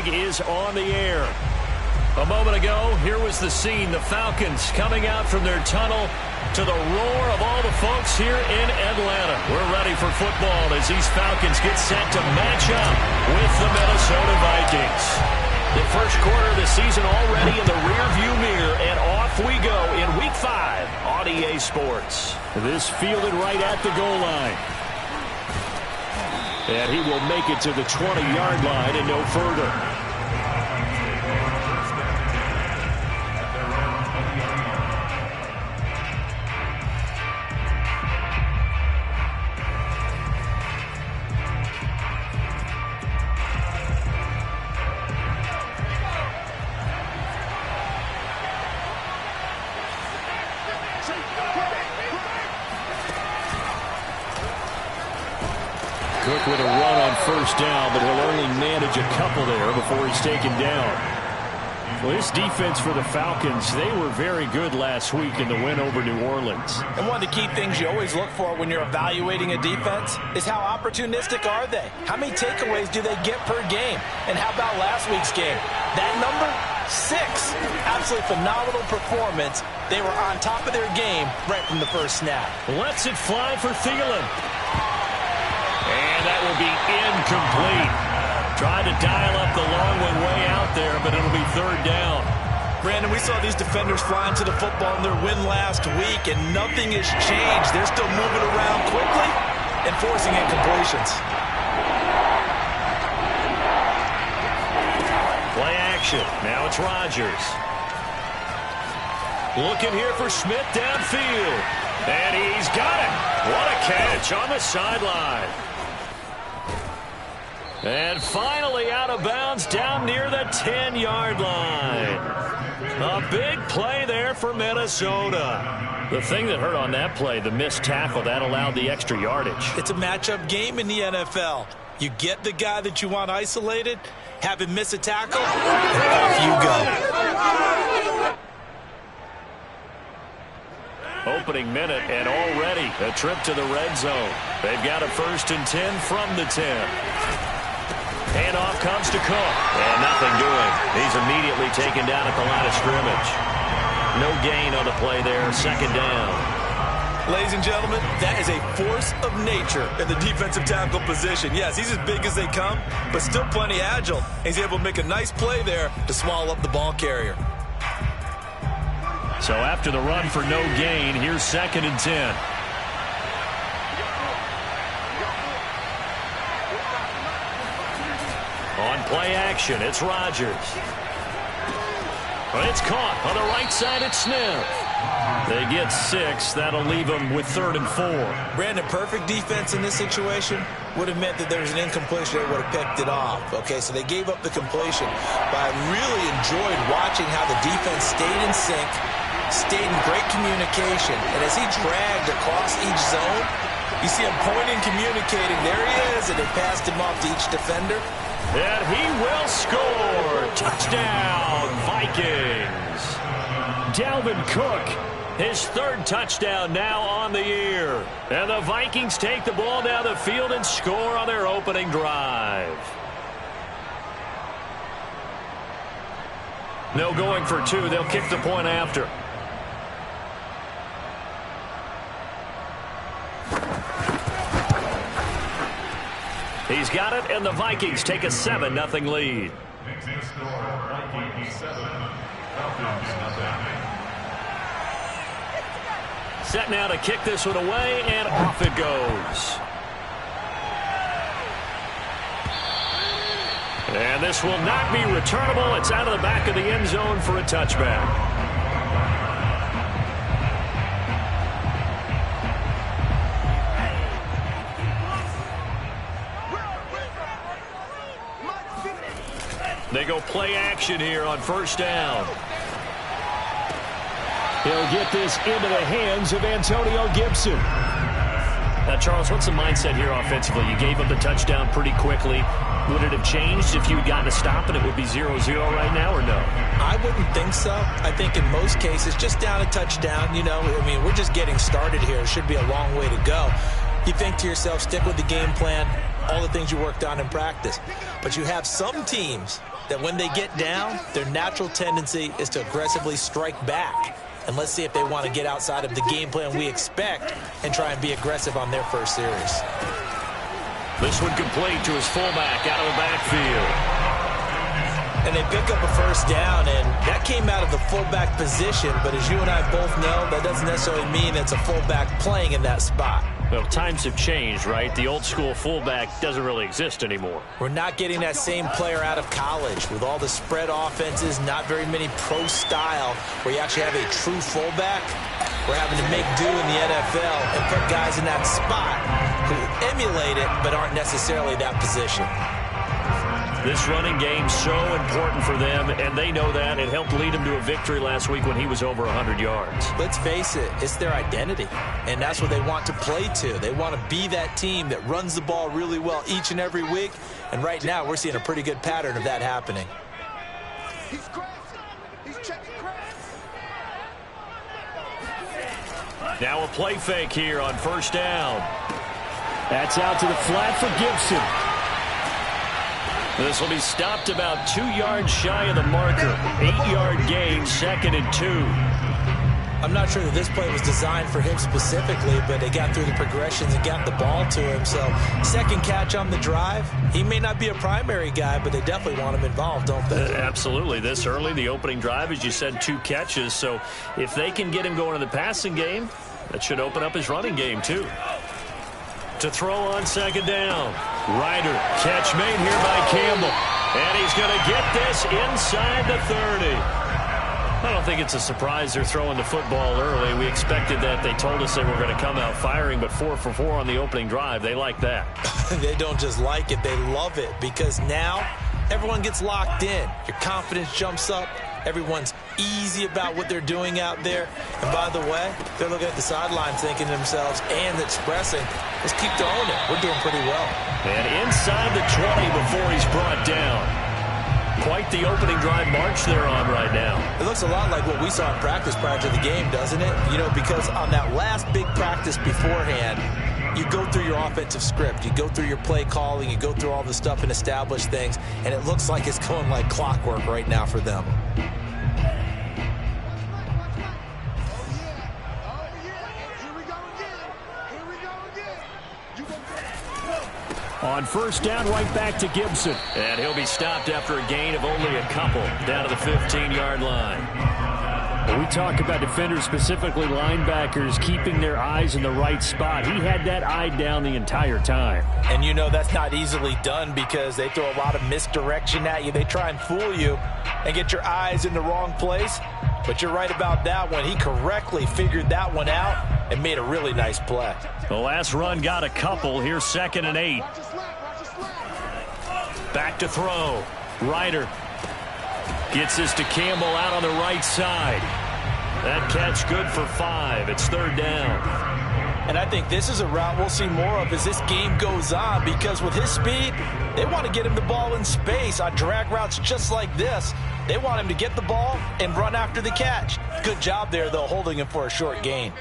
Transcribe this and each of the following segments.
League is on the air. A moment ago, here was the scene. The Falcons coming out from their tunnel to the roar of all the folks here in Atlanta. We're ready for football as these Falcons get set to match up with the Minnesota Vikings. The first quarter of the season already in the rearview mirror, and off we go in Week 5 on EA Sports. This fielded right at the goal line. And he will make it to the 20-yard line and no further. Cook with a run on first down, but he'll only manage a couple there before he's taken down. Well, this defense for the Falcons, they were very good last week in the win over New Orleans. And one of the key things you always look for when you're evaluating a defense is how opportunistic are they? How many takeaways do they get per game? And how about last week's game? That number? 6. Absolutely phenomenal performance. They were on top of their game right from the first snap. Lets it fly for Thielen. And that will be incomplete. Tried to dial up the long one way out there, but it'll be third down. Brandon, we saw these defenders flying to the football in their win last week, and nothing has changed. They're still moving around quickly and forcing incompletions. Play action. Now it's Rodgers. Looking here for Smith downfield. And he's got it. What a catch on the sideline. And finally out of bounds down near the 10-yard line. A big play there for Minnesota. The thing that hurt on that play, the missed tackle, that allowed the extra yardage. It's a matchup game in the NFL. You get the guy that you want isolated, have him miss a tackle, off you go. Opening minute, and already a trip to the red zone. They've got a 1st and 10 from the 10. Handoff comes to Cook, and nothing doing. He's immediately taken down at the line of scrimmage. No gain on the play there, 2nd down. Ladies and gentlemen, that is a force of nature in the defensive tackle position. Yes, he's as big as they come, but still plenty agile. He's able to make a nice play there to swallow up the ball carrier. So after the run for no gain, here's 2nd and 10. On play action, it's Rodgers. But it's caught on the right side at Smith. They get 6. That'll leave them with 3rd and 4. Brandon, perfect defense in this situation would have meant that there was an incompletion. They would have picked it off. Okay, so they gave up the completion. But I really enjoyed watching how the defense stayed in sync, stayed in great communication. And as he dragged across each zone, you see him pointing, communicating. There he is, and they passed him off to each defender. And he will score. Touchdown, Vikings. Dalvin Cook, his 3rd touchdown now on the year. And the Vikings take the ball down the field and score on their opening drive. No going for 2. They'll kick the point after. He's got it, and the Vikings take a 7-0 lead. Set now to kick this one away, and off it goes. And this will not be returnable. It's out of the back of the end zone for a touchback. They go play action here on 1st down. He'll get this into the hands of Antonio Gibson. Now, Charles, what's the mindset here offensively? You gave up the touchdown pretty quickly. Would it have changed if you had gotten a stop and it would be 0-0 right now, or no? I wouldn't think so. I think in most cases, just down a touchdown, you know, I mean, we're just getting started here. It should be a long way to go. You think to yourself, stick with the game plan, all the things you worked on in practice. But you have some teams that when they get down, their natural tendency is to aggressively strike back. And let's see if they want to get outside of the game plan we expect and try and be aggressive on their first series. This one complete to his fullback out of the backfield. And they pick up a first down, and that came out of the fullback position. But as you and I both know, that doesn't necessarily mean it's a fullback playing in that spot. Well, times have changed, right? The old school fullback doesn't really exist anymore. We're not getting that same player out of college with all the spread offenses, not very many pro style where you actually have a true fullback. We're having to make do in the NFL and put guys in that spot who emulate it but aren't necessarily that position. This running game's so important for them, and they know that. It helped lead them to a victory last week when he was over 100 yards. Let's face it, it's their identity, and that's what they want to play to. They want to be that team that runs the ball really well each and every week, and right now we're seeing a pretty good pattern of that happening. He's crossing. He's checking cross. Now a play fake here on first down. That's out to the flat for Gibson. This will be stopped about 2 yards shy of the marker. 8-yard gain, 2nd and 2. I'm not sure that this play was designed for him specifically, but they got through the progressions and got the ball to him. So, second catch on the drive. He may not be a primary guy, but they definitely want him involved, don't they? Absolutely. This early, the opening drive, as you said, 2 catches. So, if they can get him going in the passing game, that should open up his running game, too. To throw on second down. Ryder, catch made here by Campbell. And he's going to get this inside the 30. I don't think it's a surprise they're throwing the football early. We expected that. They told us they were going to come out firing, but 4 for 4 on the opening drive. They like that. They don't just like it, they love it, because now everyone gets locked in. Your confidence jumps up. Everyone's easy about what they're doing out there. And by the way, they're looking at the sideline thinking to themselves and expressing, let's keep throwing it. We're doing pretty well. And inside the 20 before he's brought down. Quite the opening drive march they're on right now. It looks a lot like what we saw in practice prior to the game, doesn't it? You know, because on that last big practice beforehand, you go through your offensive script. You go through your play calling. You go through all the stuff and establish things. And it looks like it's going like clockwork right now for them. On first down, right back to Gibson. And he'll be stopped after a gain of only a couple down to the 15-yard line. When we talk about defenders, specifically linebackers, keeping their eyes in the right spot. He had that eye down the entire time. And you know that's not easily done because they throw a lot of misdirection at you. They try and fool you and get your eyes in the wrong place. But you're right about that one. He correctly figured that one out and made a really nice play. The last run got a couple. Here's 2nd and 8. Back to throw. Ryder gets this to Campbell out on the right side. That catch good for 5. It's 3rd down. And I think this is a route we'll see more of as this game goes on, because with his speed, they want to get him the ball in space on drag routes just like this. They want him to get the ball and run after the catch. Good job there, though, holding him for a short gain.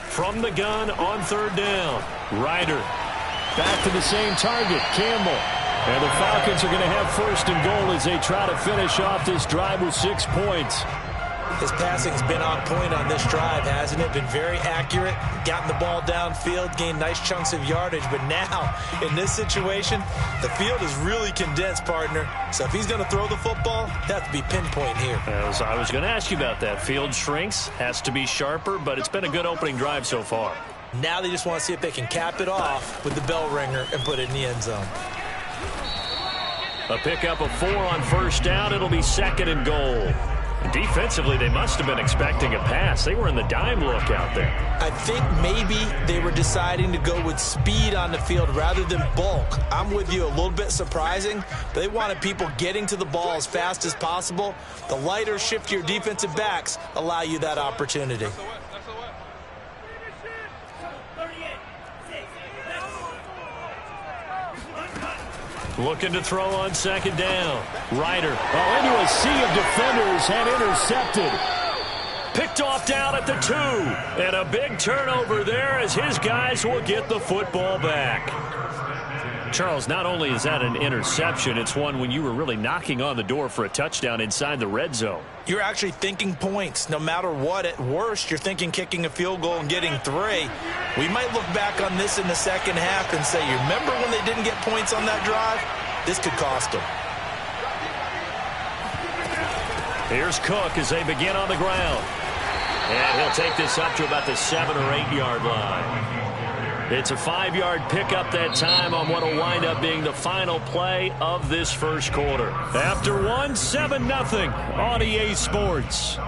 From the gun on 3rd down. Ryder back to the same target, Campbell. And the Falcons are going to have 1st and goal as they try to finish off this drive with 6 points. His passing's been on point on this drive, hasn't it? Been very accurate, gotten the ball downfield, gained nice chunks of yardage. But now, in this situation, the field is really condensed, partner. So if he's going to throw the football, it has to be pinpoint here. I was going to ask you about that. Field shrinks, has to be sharper, but it's been a good opening drive so far. Now they just want to see if they can cap it off with the bell ringer and put it in the end zone. A pickup of 4 on first down. It'll be 2nd and goal. Defensively, they must have been expecting a pass. They were in the dime look out there. I think maybe they were deciding to go with speed on the field rather than bulk. I'm with you, a little bit surprising. They wanted people getting to the ball as fast as possible. The lighter, shiftier defensive backs allow you that opportunity. Looking to throw on 2nd down. Ryder, into a sea of defenders and intercepted. Picked off down at the 2. And a big turnover there as his guys will get the football back. Charles, not only is that an interception, it's one when you were really knocking on the door for a touchdown inside the red zone. You're actually thinking points. No matter what, at worst, you're thinking kicking a field goal and getting 3. We might look back on this in the second half and say, you remember when they didn't get points on that drive? This could cost them. Here's Cook as they begin on the ground. And he'll take this up to about the 7 or 8 yard line. It's a 5-yard pickup that time on what will wind up being the final play of this first quarter. After 1, 7-0 on EA Sports.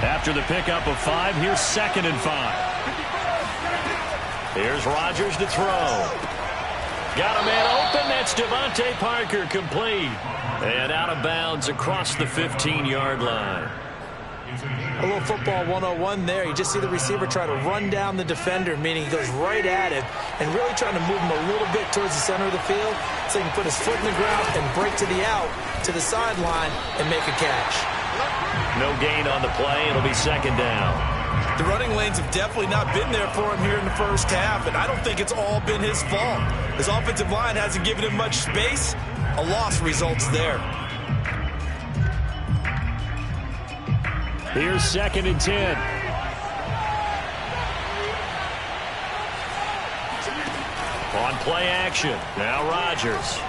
After the pickup of 5, here's 2nd and 5. Here's Rodgers to throw. Got a man open. That's Devontae Parker, complete. And out of bounds across the 15-yard line. A little football 101 there. You just see the receiver try to run down the defender, meaning he goes right at him and really trying to move him a little bit towards the center of the field so he can put his foot in the ground and break to the out, to the sideline, and make a catch. No gain on the play. It'll be 2nd down. The running lanes have definitely not been there for him here in the first half, and I don't think it's all been his fault. His offensive line hasn't given him much space. A loss results there. Here's 2nd and 10. On play action. Now Rodgers.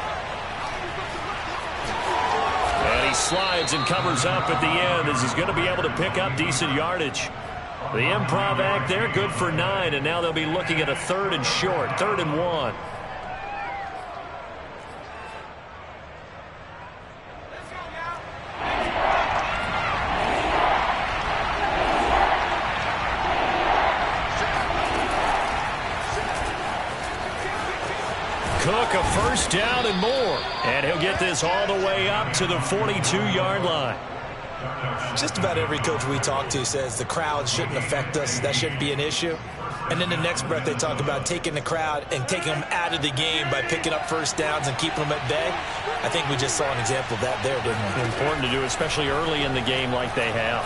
And he slides and covers up at the end as he's going to be able to pick up decent yardage. The improv act there, good for 9, and now they'll be looking at a 3rd and short, 3rd and 1. Cook, a 1st down and more. And he'll get this all the way up to the 42-yard line. Just about every coach we talk to says the crowd shouldn't affect us. That shouldn't be an issue. And then the next breath they talk about taking the crowd and taking them out of the game by picking up 1st downs and keeping them at bay. I think we just saw an example of that there, didn't we? Important to do, especially early in the game like they have.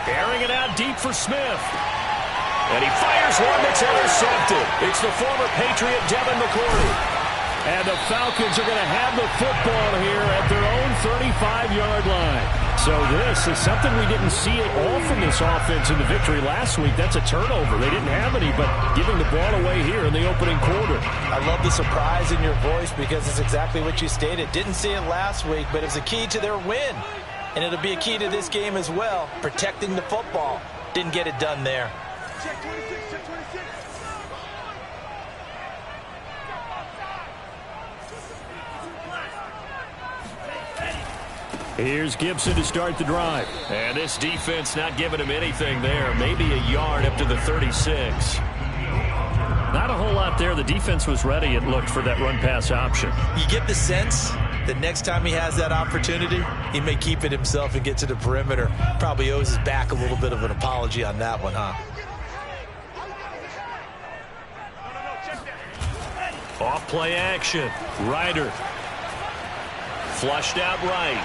Airing it out deep for Smith. And he fires one that's intercepted. It's the former Patriot Devin McCourty. And the Falcons are going to have the football here at their own 35-yard line. So this is something we didn't see at all from this offense in the victory last week. That's a turnover. They didn't have any, but giving the ball away here in the opening quarter. I love the surprise in your voice because it's exactly what you stated. Didn't see it last week, but it's a key to their win. And it'll be a key to this game as well, protecting the football. Didn't get it done there. Check 26, check 26. Here's Gibson to start the drive. And this defense not giving him anything there. Maybe a yard up to the 36. Not a whole lot there. The defense was ready, it looked, for that run-pass option. You get the sense that next time he has that opportunity, he may keep it himself and get to the perimeter. Probably owes his back a little bit of an apology on that one, huh? Off play action. Ryder. Flushed out right.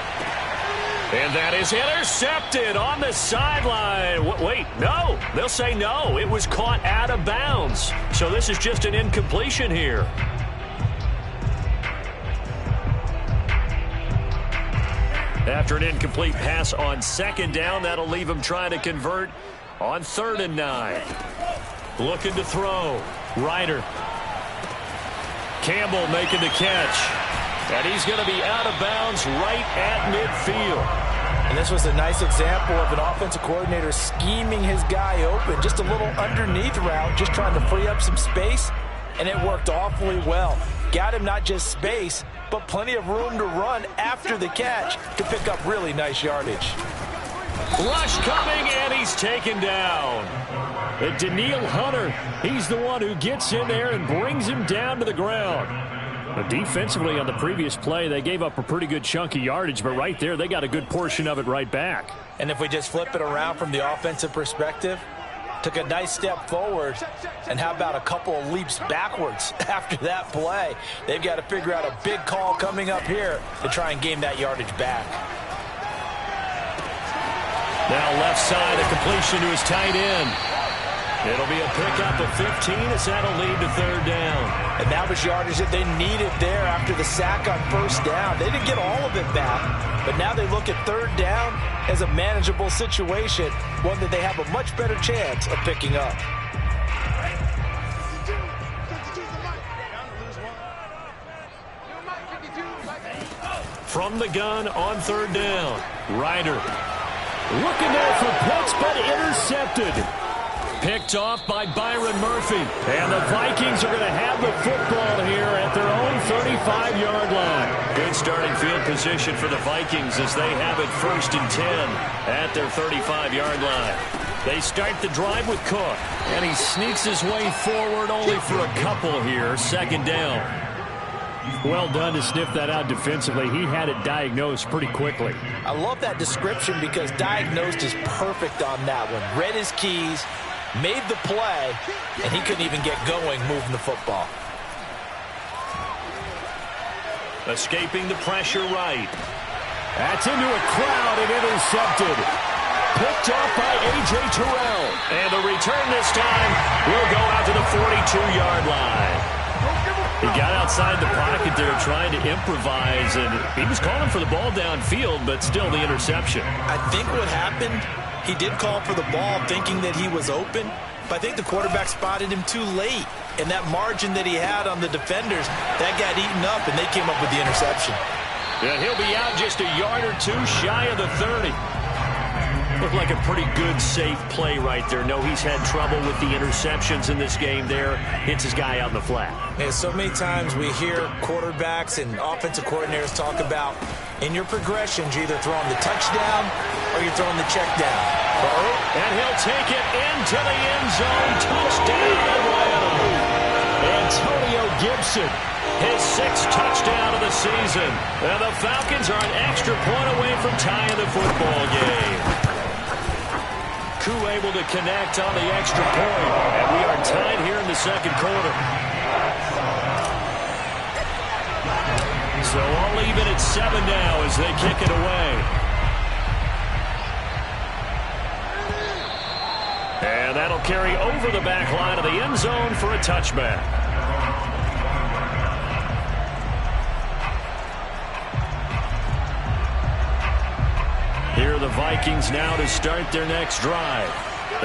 And that is intercepted on the sideline. Wait, no. They'll say no. It was caught out of bounds. So this is just an incompletion here. After an incomplete pass on 2nd down, that'll leave him trying to convert on 3rd and 9. Looking to throw. Ryder. Campbell making the catch. And he's going to be out of bounds right at midfield. And this was a nice example of an offensive coordinator scheming his guy open. Just a little underneath route, just trying to free up some space. And it worked awfully well. Got him not just space, but plenty of room to run after the catch to pick up really nice yardage. Rush coming, and he's taken down. Daniil Hunter, he's the one who gets in there and brings him down to the ground. But defensively on the previous play, they gave up a pretty good chunk of yardage, but right there, they got a good portion of it right back. And if we just flip it around from the offensive perspective, took a nice step forward, and how about a couple of leaps backwards after that play? They've got to figure out a big call coming up here to try and gain that yardage back. Now left side, a completion to his tight end. It'll be a pickup of 15 as that'll lead to third down. And that was yardage that they needed there after the sack on first down. They didn't get all of it back, but now they look at third down as a manageable situation, one that they have a much better chance of picking up. From the gun on third down, Ryder looking there for Pitts, but intercepted. Picked off by Byron Murphy. And the Vikings are going to have the football here at their own 35-yard line. Good starting field position for the Vikings as they have it 1st and 10 at their 35-yard line. They start the drive with Cook, and he sneaks his way forward only for a couple here. 2nd down. Well done to sniff that out defensively. He had it diagnosed pretty quickly. I love that description because diagnosed is perfect on that one. Read his keys, made the play, and he couldn't even get going moving the football. Escaping the pressure right. That's into a crowd and intercepted. Picked off by A.J. Terrell. And the return this time will go out to the 42-yard line. He got outside the pocket there trying to improvise, and he was calling for the ball downfield, but still the interception. I think what happened, he did call for the ball thinking that he was open, but I think the quarterback spotted him too late. And that margin that he had on the defenders, that got eaten up, and they came up with the interception. And he'll be out just a yard or two shy of the 30. Looked like a pretty good, safe play right there. No, he's had trouble with the interceptions in this game there. Hits his guy out in the flat. Yeah, so many times we hear quarterbacks and offensive coordinators talk about in your progressions, you're either throwing the touchdown or you're throwing the check down. And he'll take it into the end zone. Touchdown, Atlanta. Antonio Gibson, his 6th touchdown of the season. And the Falcons are an extra point away from tying the football game. Koo able to connect on the extra point, and we are tied here in the 2nd quarter. So I'll leave it at 7 now as they kick it away. And that'll carry over the back line of the end zone for a touchback. Here are the Vikings now to start their next drive.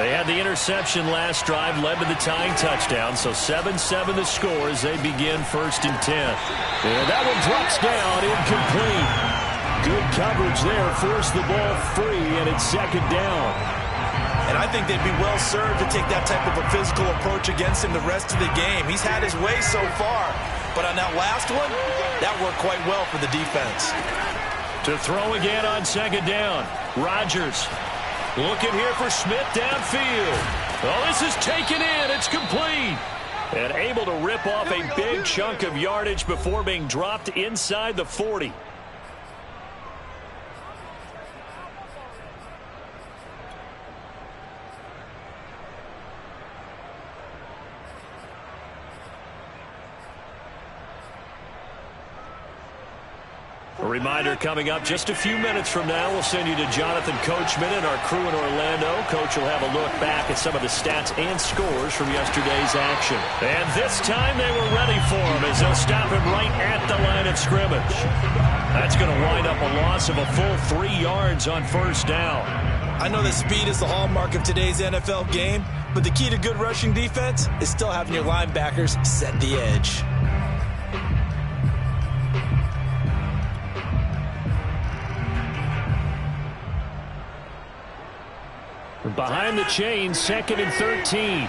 They had the interception last drive, led to the tying touchdown, so 7-7 the score as they begin 1st and 10. And that one drops down, incomplete. Good coverage there, forced the ball free, and it's 2nd down. And I think they'd be well served to take that type of a physical approach against him the rest of the game. He's had his way so far, but on that last one, that worked quite well for the defense. To throw again on 2nd down. Rodgers looking here for Smith downfield. Oh, this is taken in. It's complete. And able to rip off a big chunk of yardage before being dropped inside the 40. A reminder coming up just a few minutes from now, we'll send you to Jonathan Coachman and our crew in Orlando. Coach will have a look back at some of the stats and scores from yesterday's action. And this time they were ready for him as they'll stop him right at the line of scrimmage. That's going to wind up a loss of a full 3 yards on 1st down. I know that speed is the hallmark of today's NFL game, but the key to good rushing defense is still having your linebackers set the edge. Behind the chain, 2nd and 13.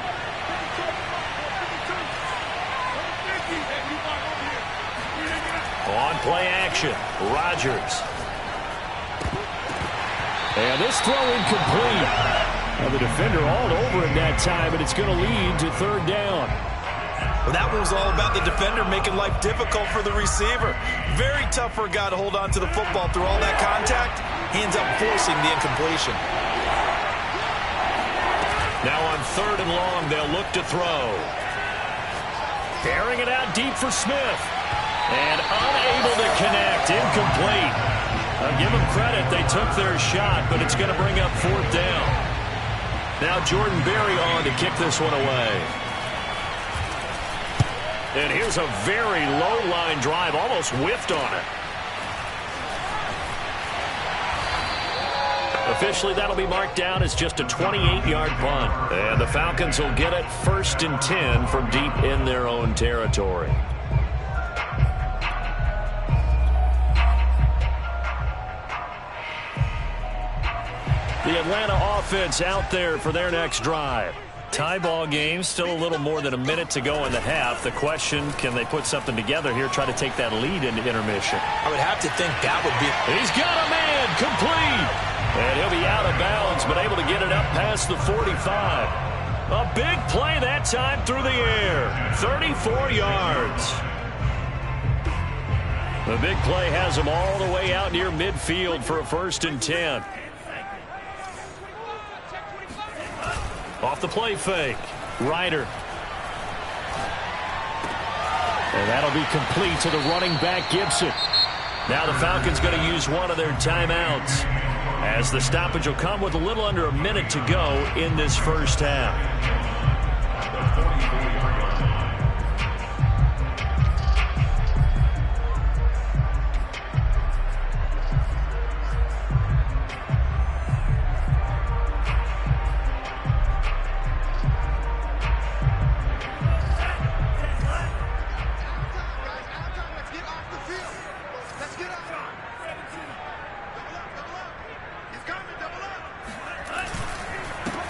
On play action, Rodgers. And this throw incomplete. Well, the defender all over him that time, and it's going to lead to 3rd down. Well, that one was all about the defender making life difficult for the receiver. Very tough for a guy to hold on to the football through all that contact. He ends up forcing the incompletion. Now on 3rd and long, they'll look to throw. Bearing it out deep for Smith. And unable to connect. Incomplete. I'll give them credit. They took their shot, but it's going to bring up 4th down. Now Jordan Berry on to kick this one away. And here's a very low line drive, almost whiffed on it. Officially, that'll be marked down as just a 28-yard punt. And the Falcons will get it 1st and 10 from deep in their own territory. The Atlanta offense out there for their next drive. Tie ball game, still a little more than a minute to go in the half. The question, can they put something together here, try to take that lead into intermission? I would have to think that would be... He's got a man, complete. And he'll be out of bounds, but able to get it up past the 45. A big play that time through the air. 34 yards. The big play has him all the way out near midfield for a 1st and 10. Off the play fake. Ryder. And that'll be complete to the running back, Gibson. Now the Falcons going to use one of their timeouts, as the stoppage will come with a little under a minute to go in this first half.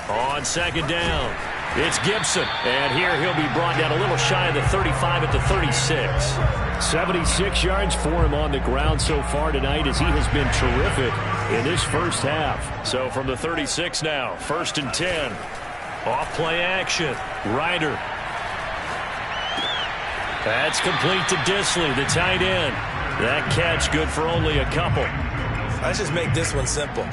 On 2nd down, it's Gibson. And here he'll be brought down a little shy of the 35 at the 36. 76 yards for him on the ground so far tonight, as he has been terrific in this first half. So from the 36 now, 1st and 10. Off play action. Ryder. That's complete to Disley, the tight end. That catch good for only a couple. Let's just make this one simple.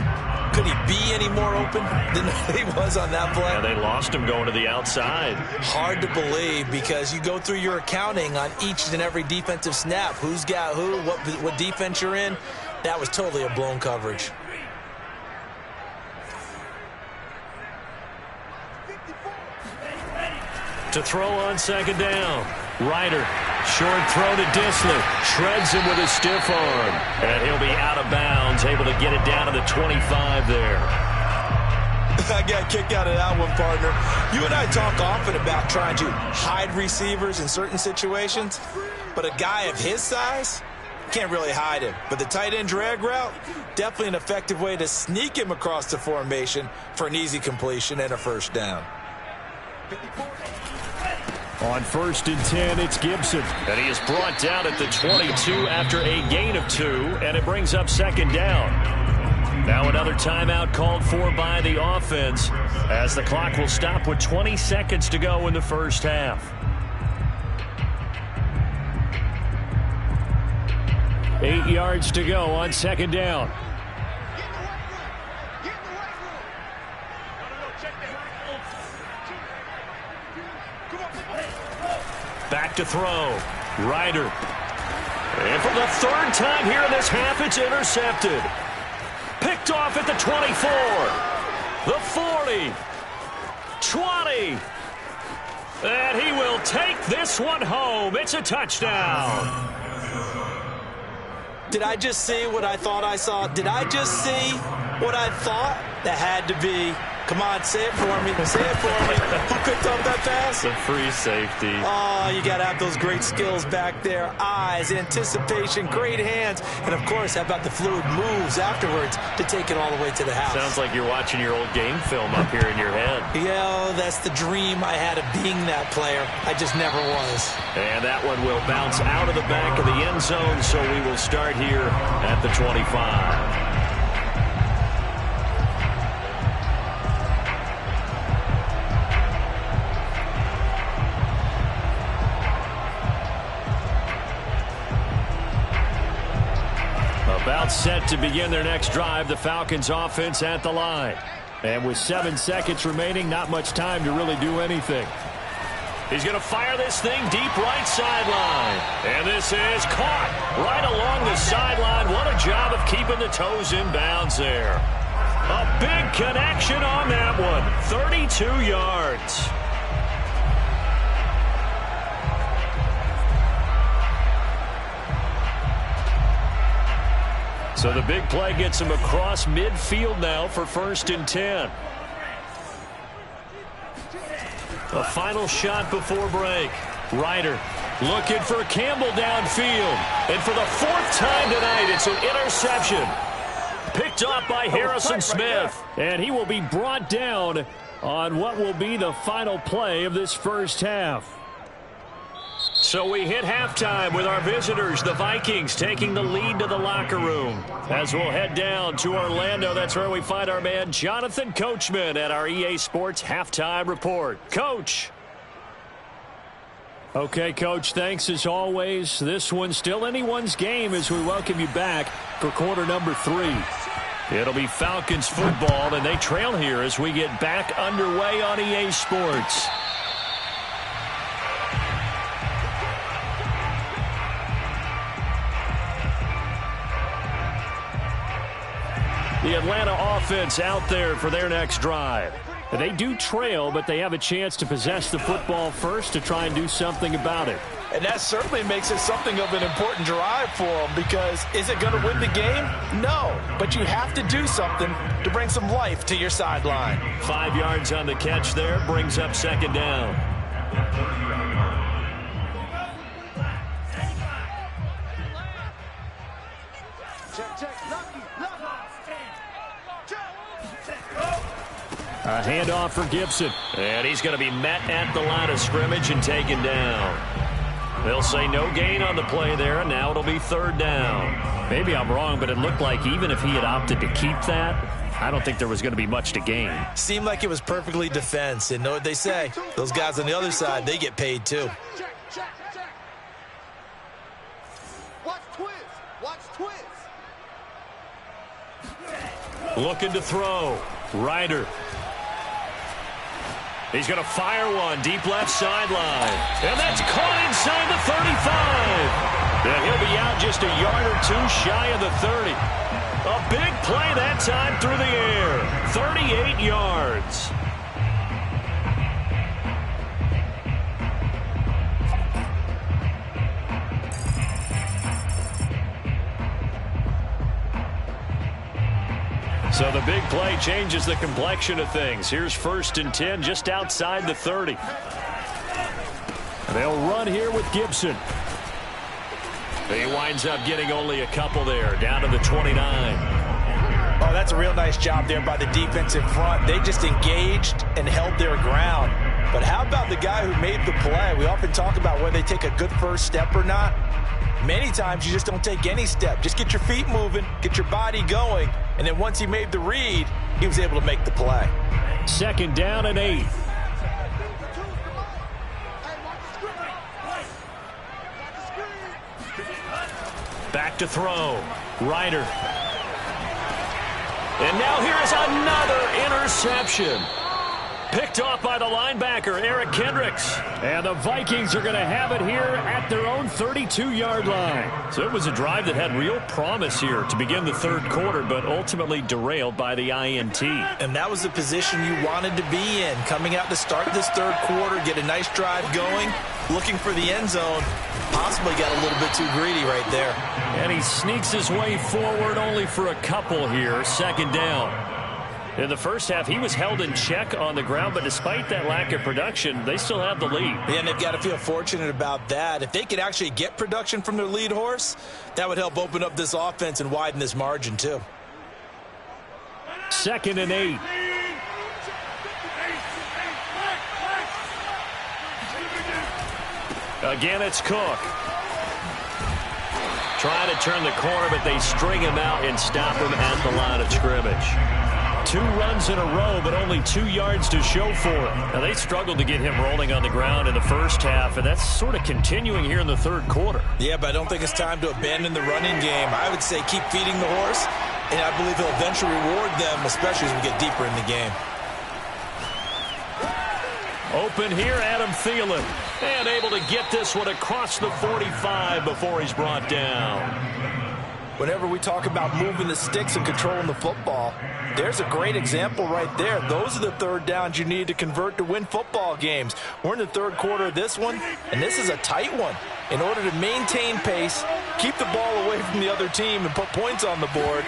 Could he be any more open than he was on that play? Yeah, they lost him going to the outside. Hard to believe, because you go through your accounting on each and every defensive snap. Who's got who, what defense you're in. That was totally a blown coverage. To throw on 2nd down. Ryder, short throw to Disley. Shreds him with his stiff arm. And he'll be out of bounds, able to get it down to the 25 there. I got kicked out of that one, partner. You and I talk often about trying to hide receivers in certain situations, but a guy of his size can't really hide him. But the tight end drag route, definitely an effective way to sneak him across the formation for an easy completion and a 1st down. On 1st and 10, it's Gibson. And he is brought down at the 22 after a gain of 2, and it brings up 2nd down. Now another timeout called for by the offense, as the clock will stop with 20 seconds to go in the first half. 8 yards to go on 2nd down. Back to throw. Ryder. And for the 3rd time here in this half, it's intercepted. Picked off at the 24. The 40. 20. And he will take this one home. It's a touchdown. Did I just see what I thought I saw? Did I just see what I thought? That had to be. Come on, say it for me. Say it for me. Who picked up that pass? The free safety. Oh, you got to have those great skills back there. Eyes, anticipation, great hands. And, of course, how about the fluid moves afterwards to take it all the way to the house? Sounds like you're watching your old game film up here in your head. Yeah, that's the dream I had of being that player. I just never was. And that one will bounce out of the back of the end zone, so we will start here at the 25. About set to begin their next drive, the Falcons offense at the line. And with 7 seconds remaining, not much time to really do anything. He's going to fire this thing deep right sideline. And this is caught right along the sideline. What a job of keeping the toes in bounds there. A big connection on that one. 32 yards. So the big play gets him across midfield now for 1st and 10. A final shot before break. Ryder looking for Campbell downfield. And for the 4th time tonight, it's an interception. Picked off by Harrison Smith. And he will be brought down on what will be the final play of this first half. So we hit halftime with our visitors, the Vikings, taking the lead to the locker room. As we'll head down to Orlando, that's where we find our man Jonathan Coachman at our EA Sports Halftime Report. Coach. Okay, Coach, thanks as always. This one's still anyone's game as we welcome you back for quarter number 3. It'll be Falcons football, and they trail here as we get back underway on EA Sports. The Atlanta offense out there for their next drive. They do trail, but they have a chance to possess the football first to try and do something about it. And that certainly makes it something of an important drive for them, because is it going to win the game? No, but you have to do something to bring some life to your sideline. 5 yards on the catch there, brings up 2nd down. A handoff for Gibson. And he's going to be met at the line of scrimmage and taken down. They'll say no gain on the play there, and now it'll be 3rd down. Maybe I'm wrong, but it looked like even if he had opted to keep that, I don't think there was going to be much to gain. Seemed like it was perfectly defense, and know what they say. Those guys on the other side, they get paid too. Watch Twiz. Watch Twiz. Looking to throw. Ryder. He's going to fire one deep left sideline. And that's caught inside the 35. And he'll be out just a yard or 2 shy of the 30. A big play that time through the air. 38 yards. So the big play changes the complexion of things. Here's 1st and 10 just outside the 30. They'll run here with Gibson. He winds up getting only a couple there, down to the 29. Oh, that's a real nice job there by the defense in front. They just engaged and held their ground. But how about the guy who made the play? We often talk about whether they take a good first step or not. Many times you just don't take any step. Just get your feet moving, get your body going, and then once he made the read, he was able to make the play. 2nd down and 8. Back to throw. Ryder. And now here's another interception. Picked off by the linebacker, Eric Kendricks. And the Vikings are going to have it here at their own 32-yard line. So it was a drive that had real promise here to begin the 3rd quarter, but ultimately derailed by the INT. And that was the position you wanted to be in. Coming out to start this 3rd quarter, get a nice drive going, looking for the end zone. Possibly got a little bit too greedy right there. And he sneaks his way forward only for a couple here. 2nd down. In the first half, he was held in check on the ground, but despite that lack of production, they still have the lead. Yeah, and they've got to feel fortunate about that. If they could actually get production from their lead horse, that would help open up this offense and widen this margin too. 2nd and 8. Again, it's Cook. Trying to turn the corner, but they string him out and stop him at the line of scrimmage. 2 runs in a row, but only 2 yards to show for it. Now, they struggled to get him rolling on the ground in the first half, and that's sort of continuing here in the 3rd quarter. Yeah, but I don't think it's time to abandon the running game. I would say keep feeding the horse, and I believe he'll eventually reward them, especially as we get deeper in the game. Open here, Adam Thielen. And able to get this one across the 45 before he's brought down. whenever we talk about moving the sticks and controlling the football, there's a great example right there. Those are the third downs you need to convert to win football games. We're in the third quarter of this one, and this is a tight one. In order to maintain pace, keep the ball away from the other team, and put points on the board,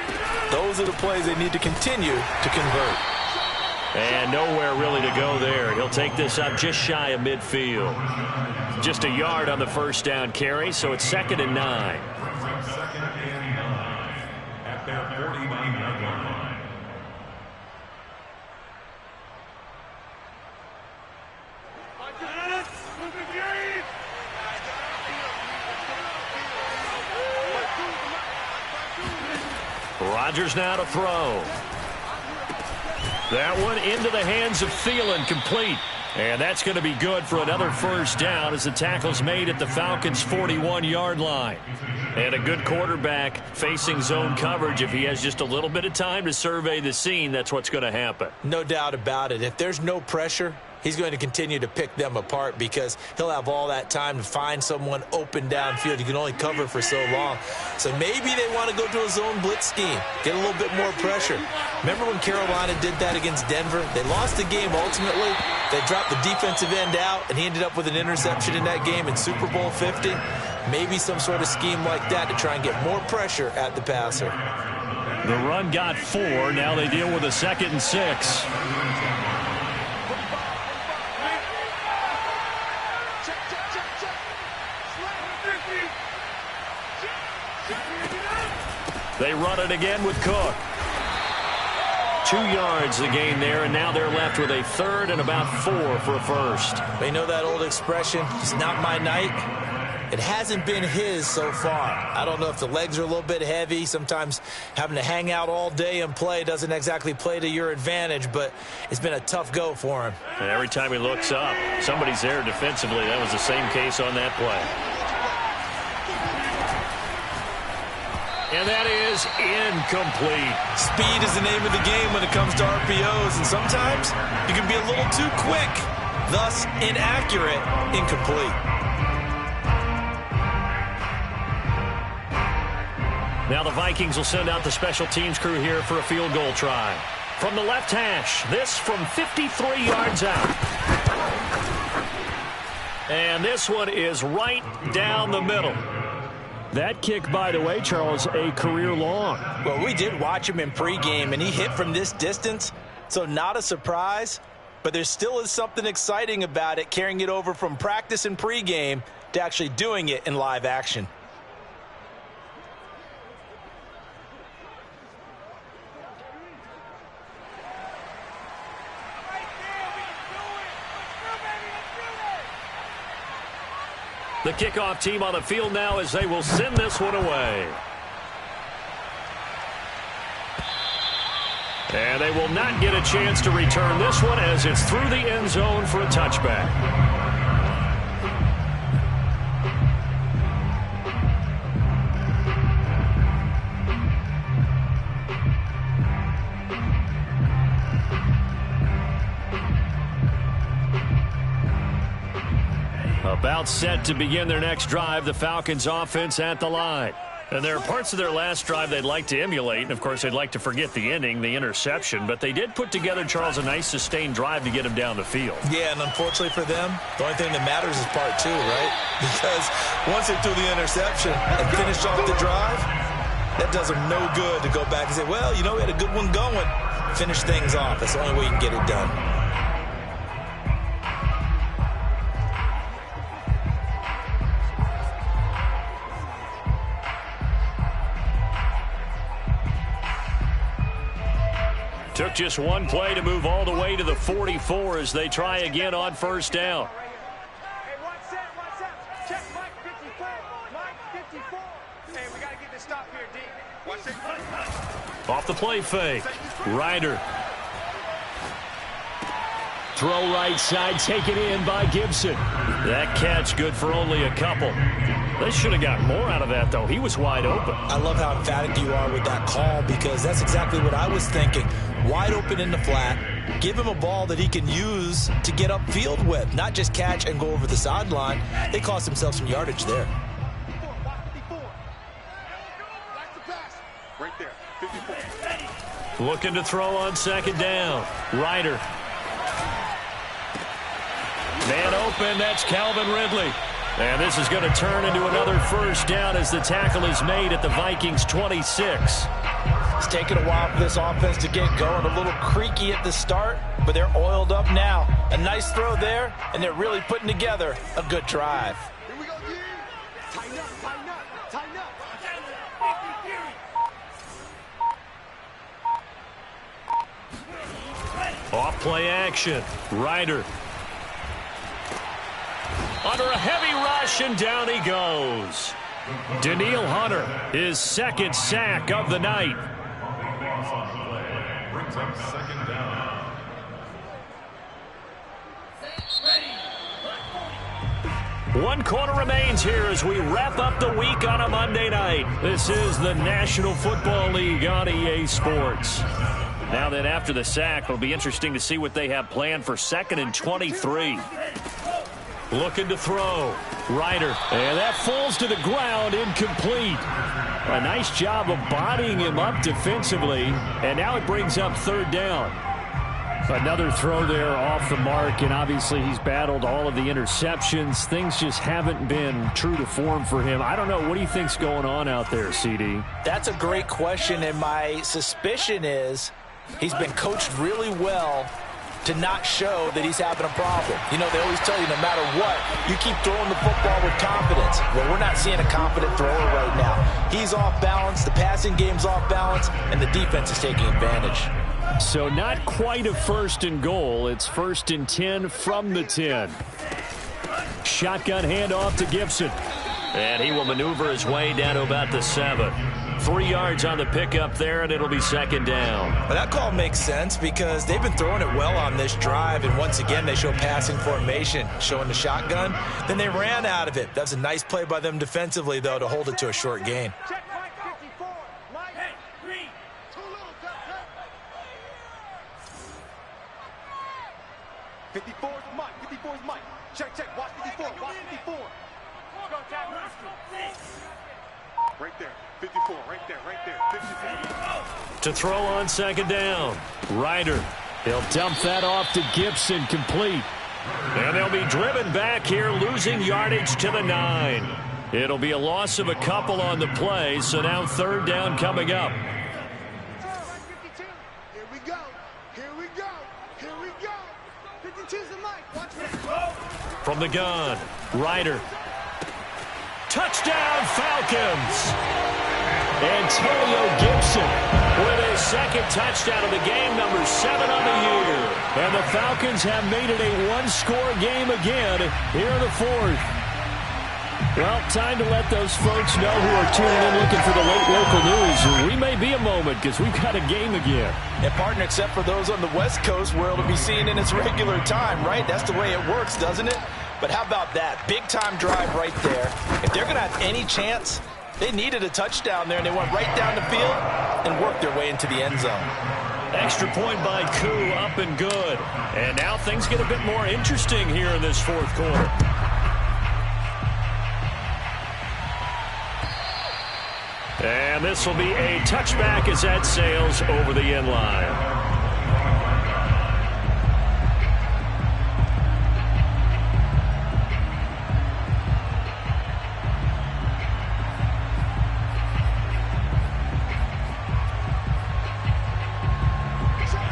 those are the plays they need to continue to convert. And nowhere really to go there. He'll take this up just shy of midfield. Just a yard on the first down carry, so it's 2nd and 9. At their 49-yard line. Rodgers now to throw. That one into the hands of Thielen, complete. And that's going to be good for another first down as the tackle's made at the Falcons' 41-yard line. And a good quarterback facing zone coverage. If he has just a little bit of time to survey the scene, that's what's going to happen. No doubt about it. If there's no pressure, he's going to continue to pick them apart because he'll have all that time to find someone open downfield. You can only cover for so long. So maybe they want to go to a zone blitz scheme, get a little bit more pressure. Remember when Carolina did that against Denver? They lost the game ultimately. They dropped the defensive end out, and he ended up with an interception in that game in Super Bowl 50. Maybe some sort of scheme like that to try and get more pressure at the passer. The run got 4. Now they deal with a 2nd and 6. They run it again with Cook. 2 yards the gain there, and now they're left with a 3rd and about 4 for a first. They know that old expression, it's not my night. It hasn't been his so far. I don't know if the legs are a little bit heavy. Sometimes having to hang out all day and play doesn't exactly play to your advantage, but it's been a tough go for him. And every time he looks up, somebody's there defensively. That was the same case on that play. And that is incomplete. Speed is the name of the game when it comes to RPOs, and sometimes you can be a little too quick, thus inaccurate, incomplete. Now the Vikings will send out the special teams crew here for a field goal try. From the left hash, this from 53 yards out. And this one is right down the middle. That kick, by the way, Charles, a career long. Well, we did watch him in pregame, and he hit from this distance, so not a surprise. But there still is something exciting about it, carrying it over from practice and pregame to actually doing it in live action. The kickoff team on the field now as they will send this one away. And they will not get a chance to return this one as it's through the end zone for a touchback. About set to begin their next drive, the Falcons offense at the line. And there are parts of their last drive they'd like to emulate, and of course they'd like to forget the ending, the interception, but they did put together, Charles, a nice sustained drive to get them down the field. Yeah, and unfortunately for them, the only thing that matters is part 2, right? Because once they threw the interception and finished off the drive, that does them no good to go back and say, well, you know, we had a good one going. Finish things off. That's the only way you can get it done. Took just one play to move all the way to the 44 as they try again on first down. Hey, one set. Check Mike 54. Mike 54. Hey, we got to get this stop here, D. Watch it. Off the play fake. Ryder. Throw right side, taken in by Gibson. That catch good for only a couple. They should have got more out of that, though. He was wide open. I love how emphatic you are with that call because that's exactly what I was thinking. Wide open in the flat. Give him a ball that he can use to get upfield with, not just catch and go over the sideline. They cost themselves some yardage there. Watch the pass. Looking to throw on second down. Ryder. Man open, that's Calvin Ridley. And this is going to turn into another first down as the tackle is made at the Vikings 26. It's taken a while for this offense to get going. A little creaky at the start, but they're oiled up now. A nice throw there, and they're really putting together a good drive. Here we go, G. Tighten up, tighten up, tighten up. Off play action. Ryder. Under a heavy rush, and down he goes. Danielle Hunter, his second sack of the night. Brings up second down. One quarter remains here as we wrap up the week on a Monday night. This is the National Football League on EA Sports. Now then, after the sack, it'll be interesting to see what they have planned for 2nd and 23. Looking to throw. Ryder. And that falls to the ground, incomplete. A nice job of bodying him up defensively. And now it brings up 3rd down. Another throw there off the mark, and obviously he's battled all of the interceptions. Things just haven't been true to form for him. I don't know. What do you think's going on out there, CD? That's a great question, and my suspicion is he's been coached really well to not show that he's having a problem. You know, they always tell you no matter what, you keep throwing the football with confidence. Well, we're not seeing a confident thrower right now. He's off balance, the passing game's off balance, and the defense is taking advantage. So not quite a 1st and goal. It's 1st and 10 from the 10. Shotgun handoff to Gibson. And he will maneuver his way down to about the 7. 3 yards on the pickup there, and it'll be 2nd down. Well, that call makes sense because they've been throwing it well on this drive, and once again they show passing formation, showing the shotgun. Then they ran out of it. That's a nice play by them defensively, though, to hold it to a short gain. Check Mike 54. Mike. Hey, green. Too little, cut. 54 is Mike. 54 is Mike. Check. Watch 54. Watch 54. Let's go, tackle. Right there. 54. Right there. 54. To throw on 2nd down. Ryder. He'll dump that off to Gibson, complete. And they'll be driven back here, losing yardage to the 9. It'll be a loss of a couple on the play, so now 3rd down coming up. 52. Here we go. 52's the Mike. Watch this. From the gun, Ryder. Touchdown, Falcons! Antonio Gibson with his 2nd touchdown of the game, number 7 on the year. And the Falcons have made it a 1-score game again here in the 4th. Well, time to let those folks know who are tuning in looking for the late local news. We may be a moment because we've got a game again. And partner, except for those on the West Coast where it'll be seen in its regular time, right? That's the way it works, doesn't it? But how about that? Big-time drive right there. If they're going to have any chance, they needed a touchdown there, and they went right down the field and worked their way into the end zone. Extra point by Koo, up and good. And now things get a bit more interesting here in this 4th quarter. And this will be a touchback as that sails over the end line.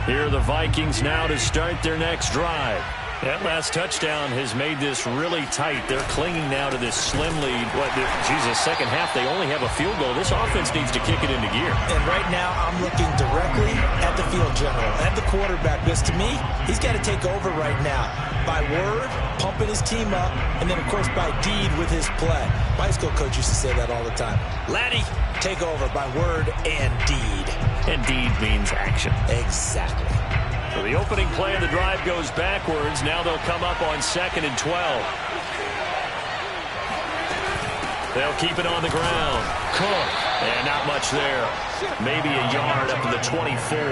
Here are the Vikings now to start their next drive. That last touchdown has made this really tight. They're clinging now to this slim lead. Second half, they only have a field goal. This offense needs to kick it into gear. And right now, I'm looking directly at the field general, at the quarterback, because to me, he's got to take over right now. By word, pumping his team up, and then, of course, by deed with his play. My high school coach used to say that all the time. Laddie, take over by word and deed. And deed means action. Exactly. So the opening play of the drive goes backwards. Now they'll come up on 2nd and 12. They'll keep it on the ground. Cook. And not much there. Maybe a yard up to the 24.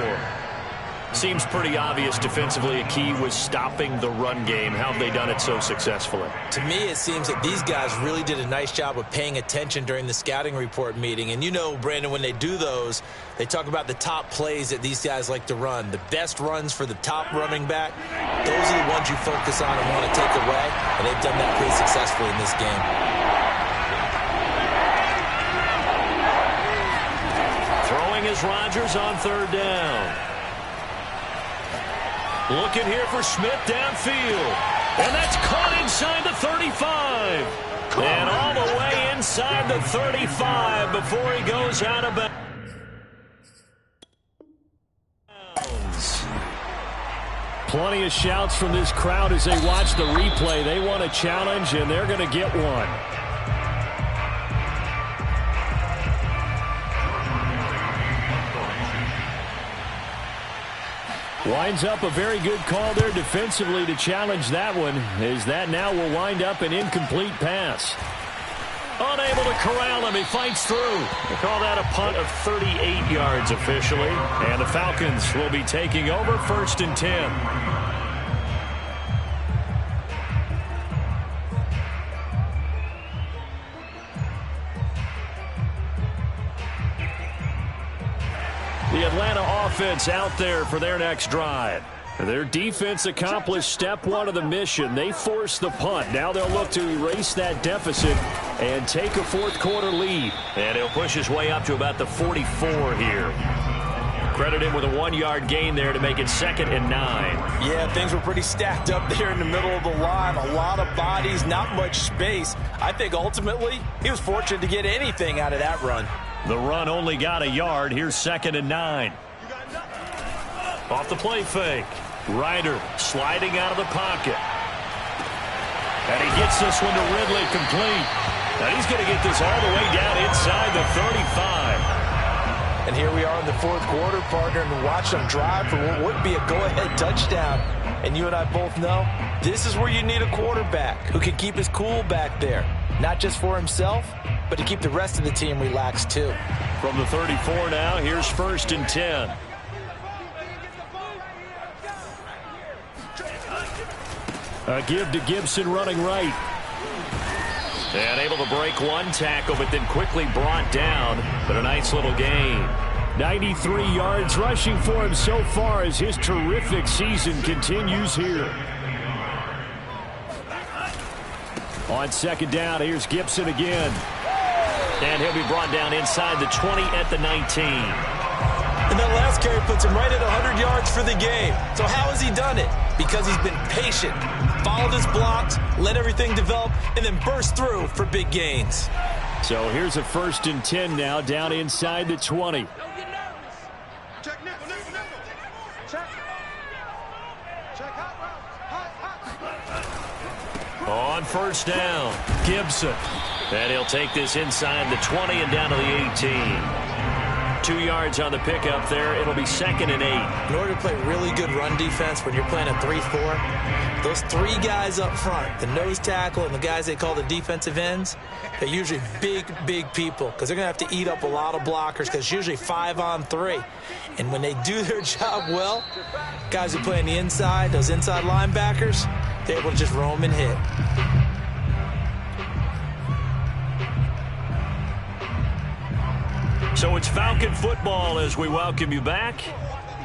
Seems pretty obvious defensively a key was stopping the run game. How have they done it so successfully? To me, it seems that these guys really did a nice job of paying attention during the scouting report meeting. And you know, Brandon, when they do those, they talk about the top plays that these guys like to run. The best runs for the top running back, those are the ones you focus on and want to take away. And they've done that pretty successfully in this game. Throwing is Rodgers on third down. Looking here for Smith downfield. And that's caught inside the 35. And all the way inside the 35 before he goes out of bounds. Plenty of shouts from this crowd as they watch the replay. They want a challenge, and they're going to get one. Winds up a very good call there defensively to challenge that one, as that now will wind up an incomplete pass. Unable to corral him. He fights through. They call that a punt of 38 yards officially. And the Falcons will be taking over 1st and 10. The Atlanta offense out there for their next drive. Their defense accomplished step one of the mission. They forced the punt. Now they'll look to erase that deficit and take a fourth-quarter lead. And he'll push his way up to about the 44 here. Credit him with a 1-yard gain there to make it 2nd and 9. Yeah, things were pretty stacked up there in the middle of the line. A lot of bodies, not much space. I think ultimately he was fortunate to get anything out of that run. The run only got a yard. Here's 2nd and 9. Off the play fake. Ryder sliding out of the pocket. And he gets this one to Ridley complete. Now he's going to get this all the way down inside the 35. And here we are in the fourth quarter, partner, and watch them drive for what would be a go-ahead touchdown. And you and I both know this is where you need a quarterback who can keep his cool back there. Not just for himself, but to keep the rest of the team relaxed too. From the 34 now, here's 1st and 10. A give to Gibson running right. And able to break one tackle, but then quickly brought down. But a nice little gain. 93 yards rushing for him so far as his terrific season continues here. On 2nd down, here's Gibson again. And he'll be brought down inside the 20 at the 19. And that last carry puts him right at 100 yards for the game. So how has he done it? Because he's been patient, followed his blocks, let everything develop, and then burst through for big gains. So here's a 1st and 10 now, down inside the 20. Check nickel. Check. Check hot. On 1st down, Gibson. And he'll take this inside the 20 and down to the 18. 2 yards on the pickup there. It'll be 2nd and 8. In order to play really good run defense when you're playing a 3-4, those 3 guys up front, the nose tackle and the guys they call the defensive ends, they're usually big people because they're going to have to eat up a lot of blockers because it's usually 5-on-3. And when they do their job well, guys who play on the inside, those inside linebackers, they're able to just roam and hit. So it's Falcon football as we welcome you back.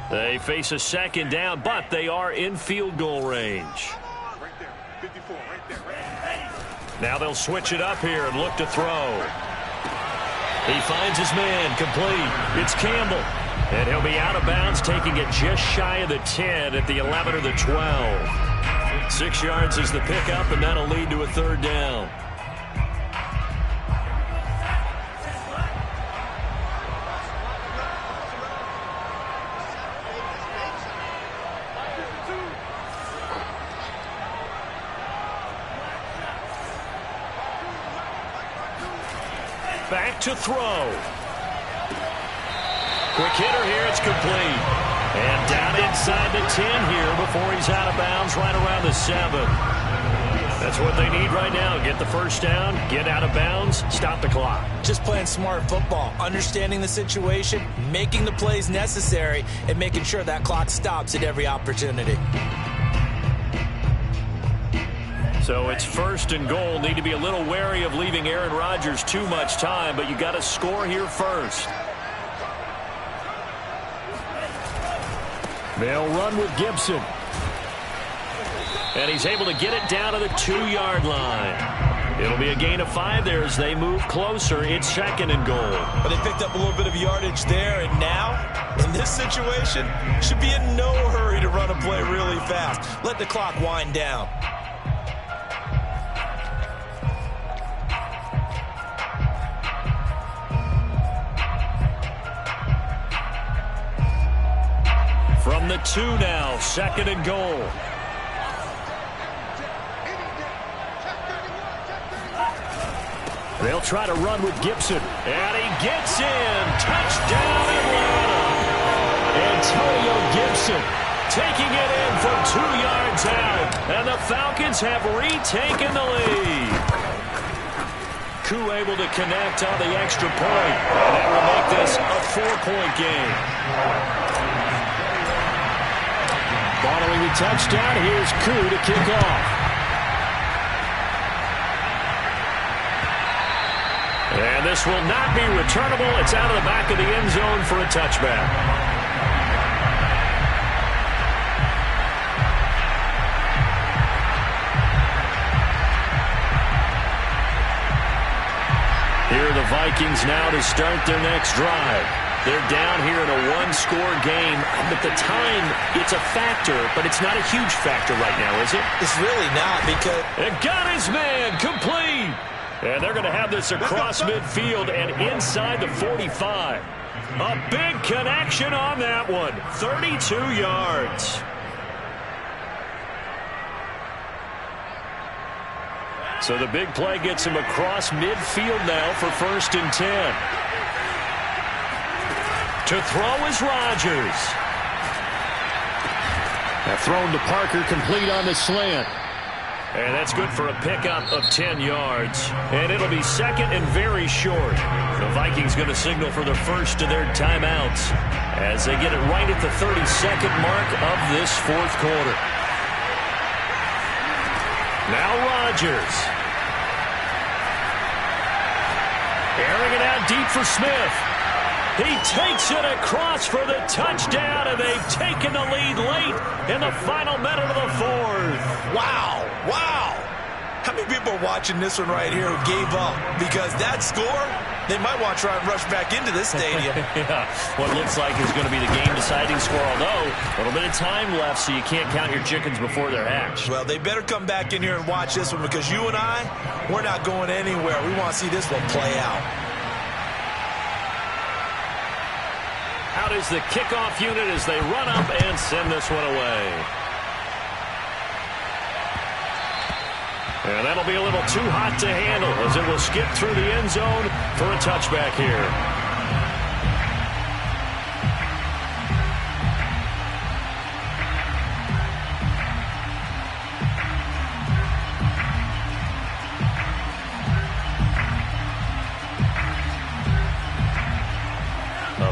They face a 2nd down, but they are in field goal range. Right there. 54, right there. Now they'll switch it up here and look to throw. He finds his man complete. It's Campbell. And he'll be out of bounds, taking it just shy of the 10 at the 11 or the 12. 6 yards is the pickup, and that'll lead to a 3rd down. Back to throw. Quick hitter here. It's complete. And down inside the 10 here before he's out of bounds right around the 7. That's what they need right now. Get the first down, get out of bounds, stop the clock. Just playing smart football, understanding the situation, making the plays necessary, and making sure that clock stops at every opportunity. So it's first and goal. Need to be a little wary of leaving Aaron Rodgers too much time, but you got to score here first. They'll run with Gibson. And he's able to get it down to the 2-yard line. It'll be a gain of 5 there as they move closer. It's second and goal. But they picked up a little bit of yardage there, and now, in this situation, should be in no hurry to run a play really fast. Let the clock wind down. From the 2 now, second and goal. They'll try to run with Gibson. And he gets in. Touchdown, Atlanta. Antonio Gibson taking it in from 2 yards out. And the Falcons have retaken the lead. Koo able to connect on the extra point. And that will make this a 4-point game. Following the touchdown, here's Koo to kick off. And this will not be returnable. It's out of the back of the end zone for a touchback. Here are the Vikings now to start their next drive. They're down here in a 1-score game. But the time, it's a factor, but it's not a huge factor right now, is it? It's really not because... It got his man complete. And they're going to have this across midfield and inside the 45. A big connection on that one. 32 yards. So the big play gets him across midfield now for first and 10. To throw is Rodgers. Now thrown to Parker, complete on the slant. And that's good for a pickup of 10 yards. And it'll be second and very short. The Vikings going to signal for the first of their timeouts as they get it right at the 32nd mark of this fourth quarter. Now Rodgers. Airing it out deep for Smith. He takes it across for the touchdown, and they've taken the lead late in the final minute of the fourth. Wow. Wow. How many people are watching this one right here who gave up? Because that score, they might want to try and rush back into this stadium. Yeah, what looks like is going to be the game-deciding score, although a little bit of time left, so you can't count your chickens before they're hatched. Well, they better come back in here and watch this one because you and I, we're not going anywhere. We want to see this one play out. Out is the kickoff unit as they run up and send this one away. And that'll be a little too hot to handle as it will skip through the end zone for a touchback here.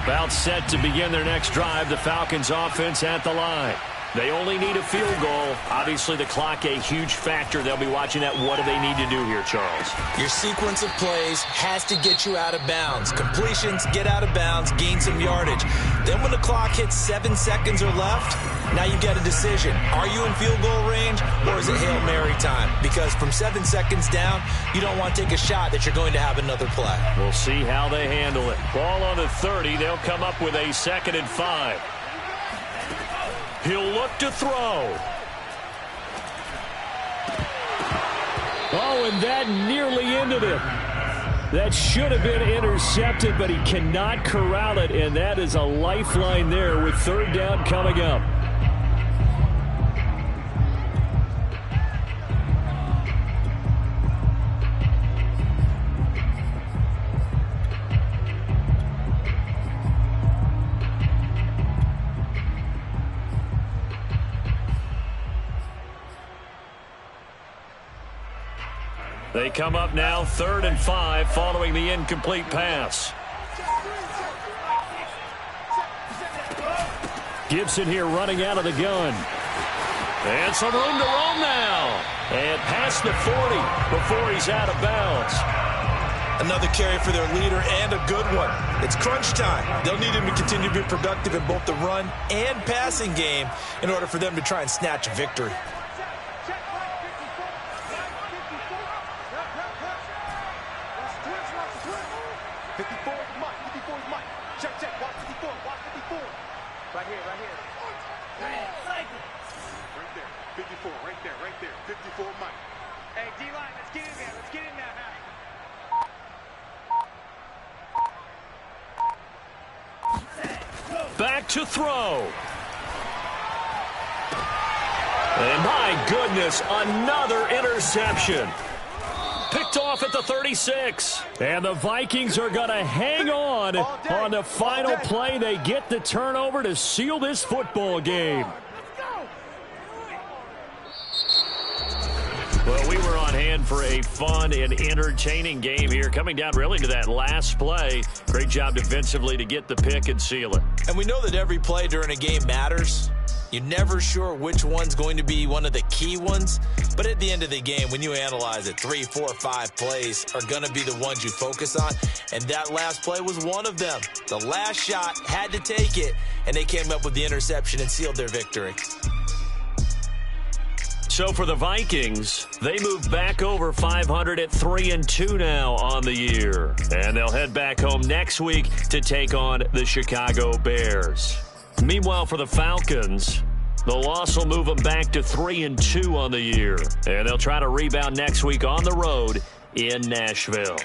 About set to begin their next drive, the Falcons offense at the line. They only need a field goal. Obviously, the clock a huge factor. They'll be watching that. What do they need to do here, Charles? Your sequence of plays has to get you out of bounds. Completions, get out of bounds, gain some yardage. Then when the clock hits 7 seconds or left, now you get a decision. Are you in field goal range or is it Hail Mary time? Because from 7 seconds down, you don't want to take a shot that you're going to have another play. We'll see how they handle it. Ball on the 30. They'll come up with a 2nd and 5. He'll look to throw. Oh, and that nearly ended it. That should have been intercepted, but he cannot corral it, and that is a lifeline there with 3rd down coming up. They come up now 3rd and 5 following the incomplete pass. Gibson here running out of the gun. And some room to roam now. And past the 40 before he's out of bounds. Another carry for their leader and a good one. It's crunch time. They'll need him to continue to be productive in both the run and passing game in order for them to try and snatch a victory. Right here. Right there. 54, Mike. Hey, D-line, let's get in there. Let's get in there now. Back to throw. And my goodness, another interception. Picked off at the 36. And the Vikings are going to hang on the final play. They get the turnover to seal this football game. Well, we were on hand for a fun and entertaining game here. Coming down really to that last play. Great job defensively to get the pick and seal it. And we know that every play during a game matters. You're never sure which one's going to be one of the key ones. But at the end of the game, when you analyze it, 3, 4, 5 plays are going to be the ones you focus on. And that last play was one of them. The last shot had to take it, and they came up with the interception and sealed their victory. So for the Vikings, they move back over 500 at 3-2 now on the year. And they'll head back home next week to take on the Chicago Bears. Meanwhile, for the Falcons, the loss will move them back to 3-2 on the year. And they'll try to rebound next week on the road in Nashville.